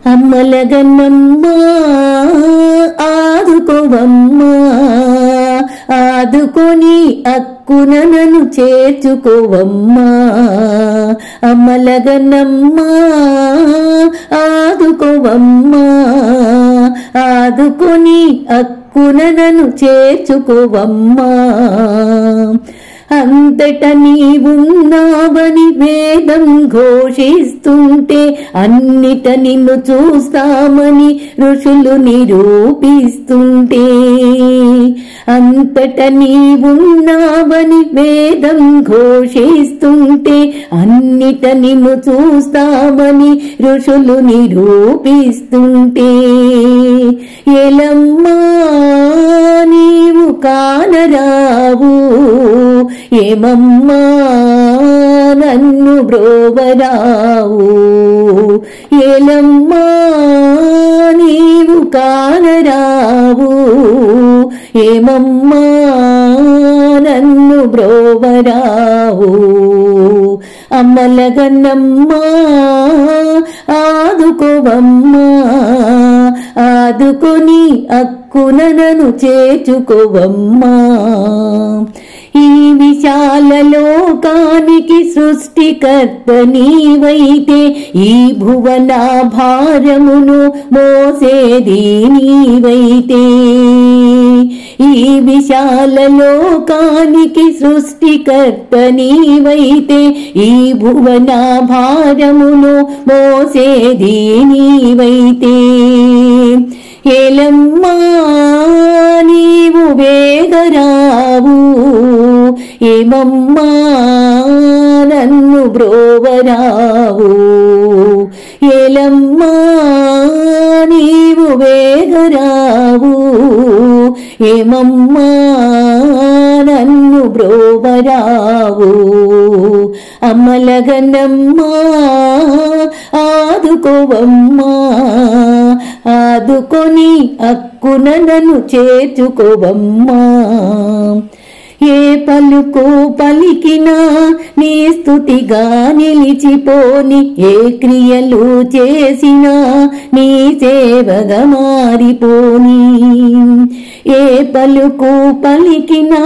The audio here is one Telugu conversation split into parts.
అమ్మలగన్నమ్మా ఆదుకోవమ్మా, ఆదుకొని అక్కున నన్ను చేర్చుకోవమ్మా. అమ్మలగన్నమ్మా ఆదుకోవమ్మా, ఆదుకొని అక్కున నన్ను చేర్చుకోవమ్మా. అంతట నీవున్నావని వేదం ఘోషిస్తుంటే, అన్నిట నిన్ను చూస్తామని ఋషులు నిరూపిస్తుంటే. అంతట నీవున్నావని వేదం ఘోషిస్తుంటే, అన్నిట నిన్ను చూస్తామని ఋషులు నిరూపిస్తుంటే. ఎలమ్మా నీవు కానరావు, ఏమమ్మా నన్ను బ్రోవరావు. ఏలమ్మా నీవు కానరావు, ఏమమ్మా నన్ను బ్రోవరావు. అమ్మలగన్నమ్మా ఆదుకోవమ్మా, ఆదుకొని అక్కున నన్ను చేర్చుకోవమ్మా. ఈ విశాల లోకానికి సృష్టికర్త నీవైతే, ఈ భువన భారమును మోసేది నీవైతే. ఈ విశాల లోకానికి సృష్టికర్త నీవైతే, ఈ భువన భారమును మోసేది నీవైతే. ఏలమ్మా నీవు వేగరావు, ఏమమ్మా నన్ను బ్రోవరావు. ఏలమ్మా నీవు వేగరావు, ఏమమ్మా నన్ను బ్రోవరావు. అమ్మలగన్నమ్మా ఆదుకోవమ్మా, ఆదుకొని అక్కున నన్ను చేర్చుకోవమ్మా. ఏ పలుకు పలికినా నీ స్తుతిగా నిలిచిపోని, ఏ క్రియలు చేసినా నీ సేవగా మారిపోని. ఏ పలుకు పలికినా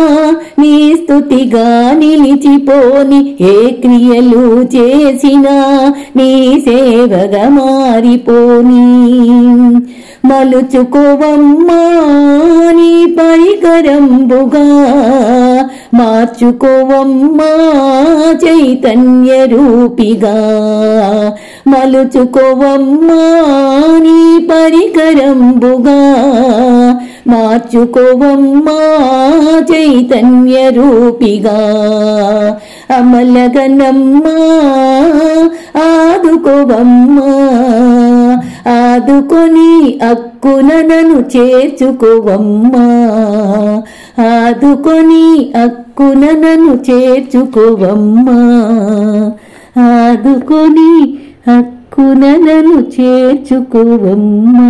నీ స్తుతిగా నిలిచిపోని, ఏ క్రియలు చేసినా నీ సేవగా మారిపోని. మలుచుకోవమ్మా నీ పరికరంబుగా, మార్చుకోవమ్మా చైతన్య రూపిగా. మలుచుకోవమ్మా నీ పరికరంబుగా, మార్చుకోవమ్మా చైతన్య రూపిగా. అమలగన్నమ్మా ఆదుకోవమ్మా, ఆదుకొని అక్కున నన్ను చేర్చుకోవమ్మా. ఆదుకొని అక్కున నన్ను చేర్చుకోవమ్మా. ఆదుకొని అక్కున నన్ను చేర్చుకోవమ్మా.